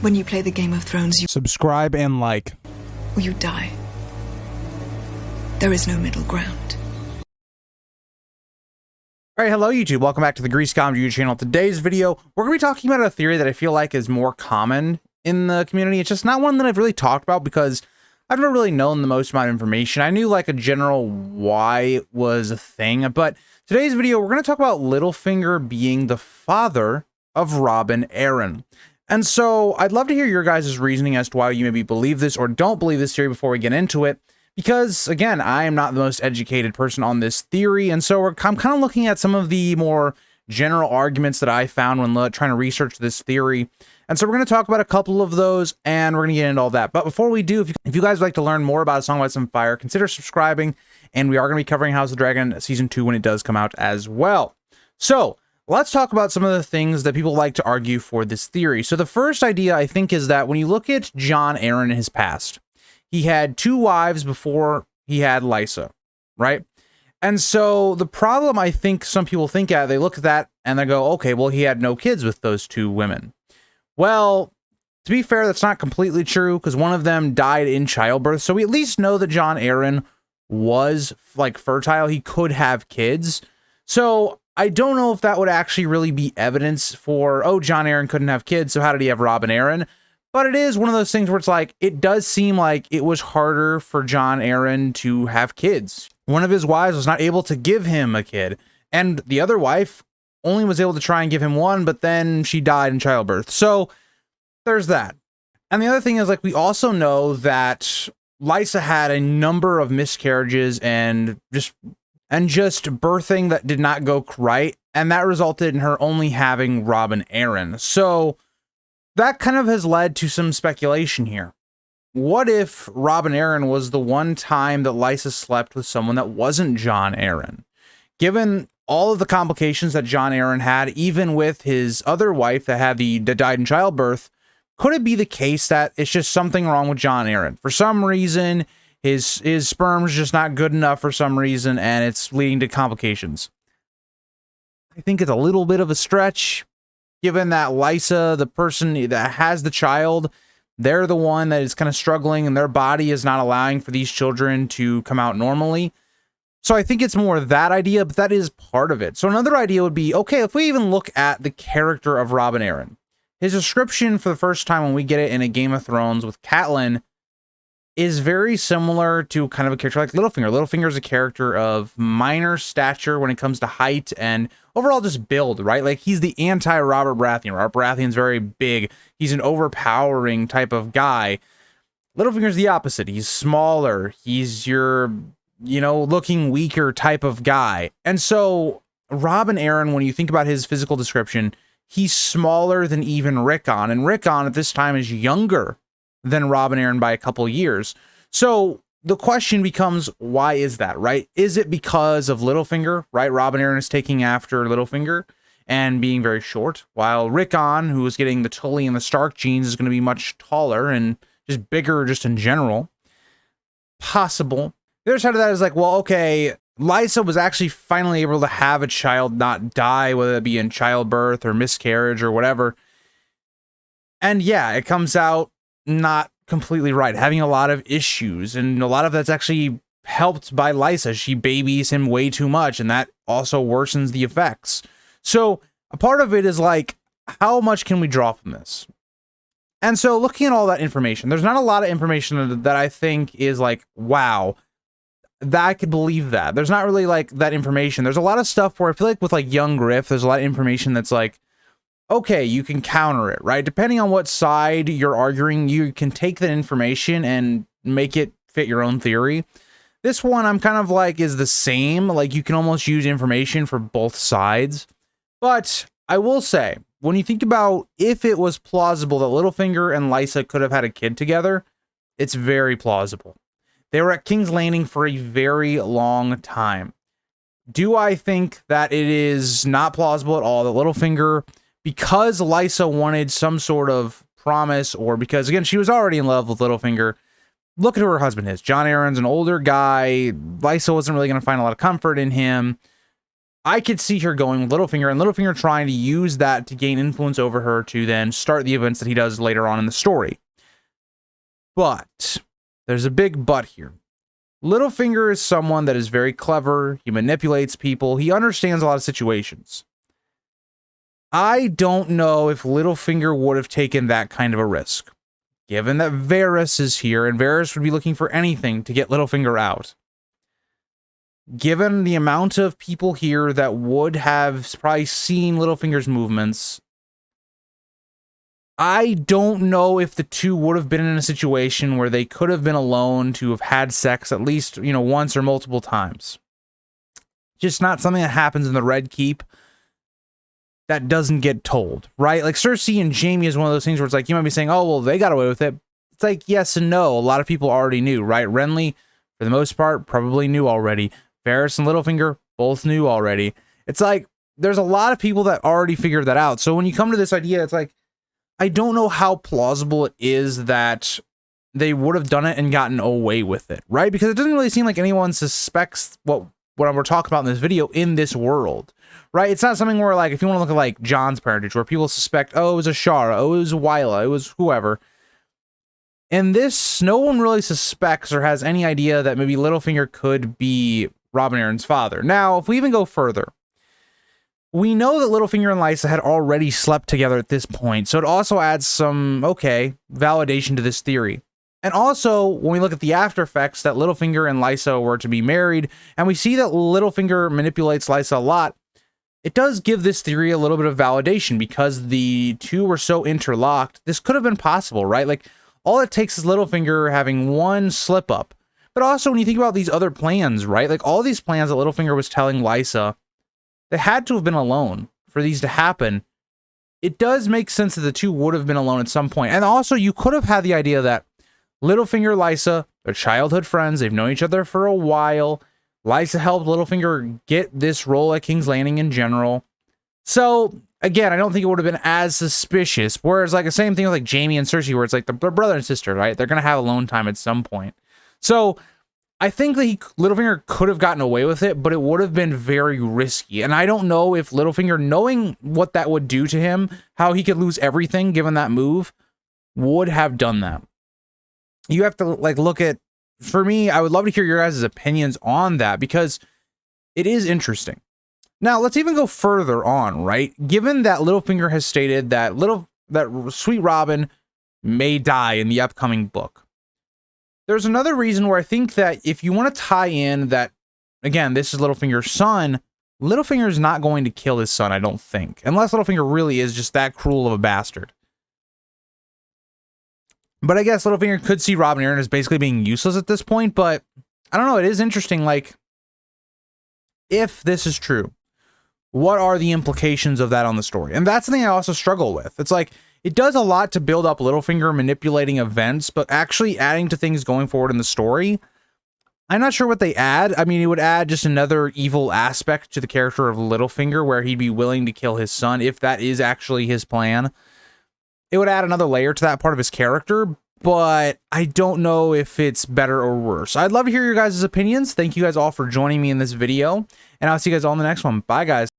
When you play the Game of Thrones, you Subscribe and like. or you die. There is no middle ground. All right, hello YouTube. Welcome back to the Grease Comedy YouTube channel. Today's video, we're going to be talking about a theory that I feel like is more common in the community. It's just not one that I've really talked about because I've never really known the most amount of information. I knew like a general why it was a thing, but today's video, we're going to talk about Littlefinger being the father of Robin Arryn. And so I'd love to hear your guys' reasoning as to why you maybe believe this or don't believe this theory before we get into it. Because, again, I am not the most educated person on this theory, and so I'm kind of looking at some of the more general arguments that I found when trying to research this theory. And so we're going to talk about a couple of those, and we're going to get into all that. But before we do, if you guys would like to learn more about A Song About Some Fire, consider subscribing, and we are going to be covering House of the Dragon Season 2 when it does come out as well. So, let's talk about some of the things that people like to argue for this theory. So the first idea, I think, is that when you look at Jon Arryn in his past, he had 2 wives before he had Lysa, right? And so the problem I think some people think at, they look at that and they go, okay, well, he had no kids with those 2 women. Well, to be fair, that's not completely true because one of them died in childbirth. So we at least know that Jon Arryn was like fertile. He could have kids. So I don't know if that would actually really be evidence for, oh, Jon Arryn couldn't have kids, so how did he have Robin Arryn? But it is one of those things where it's like, it does seem like it was harder for Jon Arryn to have kids. One of his wives was not able to give him a kid, and the other wife only was able to try and give him one, but then she died in childbirth. So there's that. And the other thing is, like, we also know that Lysa had a number of miscarriages and just birthing that did not go right, and that resulted in her only having Robin Arryn. So that kind of has led to some speculation here. What if Robin Arryn was the one time that Lysa slept with someone that wasn't Jon Arryn? Given all of the complications that Jon Arryn had, even with his other wife that died in childbirth, could it be the case that it's just something wrong with Jon Arryn? For some reason, his sperm's just not good enough for some reason, and it's leading to complications. I think it's a little bit of a stretch, given that Lysa, the person that has the child, they're the one that is kind of struggling, and their body is not allowing for these children to come out normally. So I think it's more that idea, but that is part of it. So another idea would be, okay, if we even look at the character of Robin Arryn, his description for the first time when we get it in a Game of Thrones with Catelyn is very similar to kind of a character like Littlefinger. Littlefinger is a character of minor stature when it comes to height and overall just build, right? Like, he's the anti-Robert Baratheon. Robert Baratheon's very big. He's an overpowering type of guy. Littlefinger's the opposite. He's smaller. He's your, looking weaker type of guy. And so Robin Arryn, when you think about his physical description, he's smaller than even Rickon. And Rickon at this time is younger than Robin Arryn by a couple years. So the question becomes, why is that, right? Is it because of Littlefinger, right? Robin Arryn is taking after Littlefinger and being very short, while Rickon, who is getting the Tully and the Stark genes, is going to be much taller and just bigger just in general. Possible. The other side of that is like, well, okay, Lysa was actually finally able to have a child not die, whether it be in childbirth or miscarriage or whatever. And yeah, it comes out not completely right, having a lot of issues, and a lot of that's actually helped by Lysa. She babies him way too much, and that also worsens the effects. So a part of it is like, how much can we draw from this? And so looking at all that information, there's not a lot of information that I think is like, wow, that I could believe that. There's not really like that information. There's a lot of stuff where I feel like with like Young Griff, there's a lot of information that's like, okay, you can counter it, right? Depending on what side you're arguing, you can take that information and make it fit your own theory. This one, I'm kind of like, is the same. Like, you can almost use information for both sides. But I will say, when you think about if it was plausible that Littlefinger and Lysa could have had a kid together, it's very plausible. They were at King's Landing for a very long time. Do I think that it is not plausible at all that Littlefinger, because Lysa wanted some sort of promise, or because, again, she was already in love with Littlefinger, look at who her husband is. Jon Arryn's an older guy. Lysa wasn't really going to find a lot of comfort in him. I could see her going with Littlefinger, and Littlefinger trying to use that to gain influence over her to then start the events that he does later on in the story. But there's a big but here. Littlefinger is someone that is very clever. He manipulates people. He understands a lot of situations. I don't know if Littlefinger would have taken that kind of a risk, given that Varys is here, and Varys would be looking for anything to get Littlefinger out. Given the amount of people here that would have probably seen Littlefinger's movements, I don't know if the two would have been in a situation where they could have been alone to have had sex at least, once or multiple times. Just not something that happens in the Red Keep that doesn't get told, right? Like Cersei and Jaime is one of those things where it's like, you might be saying, oh, well, they got away with it. It's like, yes and no. A lot of people already knew, right? Renly, for the most part, probably knew already. Varys and Littlefinger both knew already. It's like, there's a lot of people that already figured that out. So when you come to this idea, it's like, I don't know how plausible it is that they would have done it and gotten away with it, right? Because it doesn't really seem like anyone suspects what we're talking about in this video in this world, right? It's not something where, like, if you want to look at, like, Jon's parentage, where people suspect, oh, it was Ashara, oh, it was Wyla, it was whoever. In this, no one really suspects or has any idea that maybe Littlefinger could be Robin Arryn's father. Now, if we even go further, we know that Littlefinger and Lysa had already slept together at this point, so it also adds some, validation to this theory. And also, when we look at the after effects, that Littlefinger and Lysa were to be married, and we see that Littlefinger manipulates Lysa a lot, it does give this theory a little bit of validation, because the two were so interlocked, this could have been possible, right? Like, all it takes is Littlefinger having one slip up. But also, when you think about these other plans, right? Like, all these plans that Littlefinger was telling Lysa, they had to have been alone for these to happen. It does make sense that the two would have been alone at some point. And also, you could have had the idea that Littlefinger, Lysa, they're childhood friends. They've known each other for a while. Lysa helped Littlefinger get this role at King's Landing in general. So, again, I don't think it would have been as suspicious. Whereas, like, the same thing with, like, Jaime and Cersei, where it's like they're brother and sister, right? They're going to have alone time at some point. So, I think that Littlefinger could have gotten away with it, but it would have been very risky. And I don't know if Littlefinger, knowing what that would do to him, how he could lose everything given that move, would have done that. You have to, like, look at, for me, I would love to hear your guys' opinions on that, because it is interesting. Now, let's even go further on, right? Given that Littlefinger has stated that Sweet Robin may die in the upcoming book, there's another reason where I think that if you want to tie in that, again, this is Littlefinger's son, Littlefinger is not going to kill his son, I don't think. Unless Littlefinger really is just that cruel of a bastard. But I guess Littlefinger could see Robin Arryn as basically being useless at this point, but I don't know, it is interesting, like, if this is true, what are the implications of that on the story? And that's the thing I also struggle with. It's like, it does a lot to build up Littlefinger manipulating events, but actually adding to things going forward in the story, I'm not sure what they add. I mean, it would add just another evil aspect to the character of Littlefinger, where he'd be willing to kill his son, if that is actually his plan. It would add another layer to that part of his character, but I don't know if it's better or worse. I'd love to hear your guys' opinions. Thank you guys all for joining me in this video, and I'll see you guys all in the next one. Bye, guys.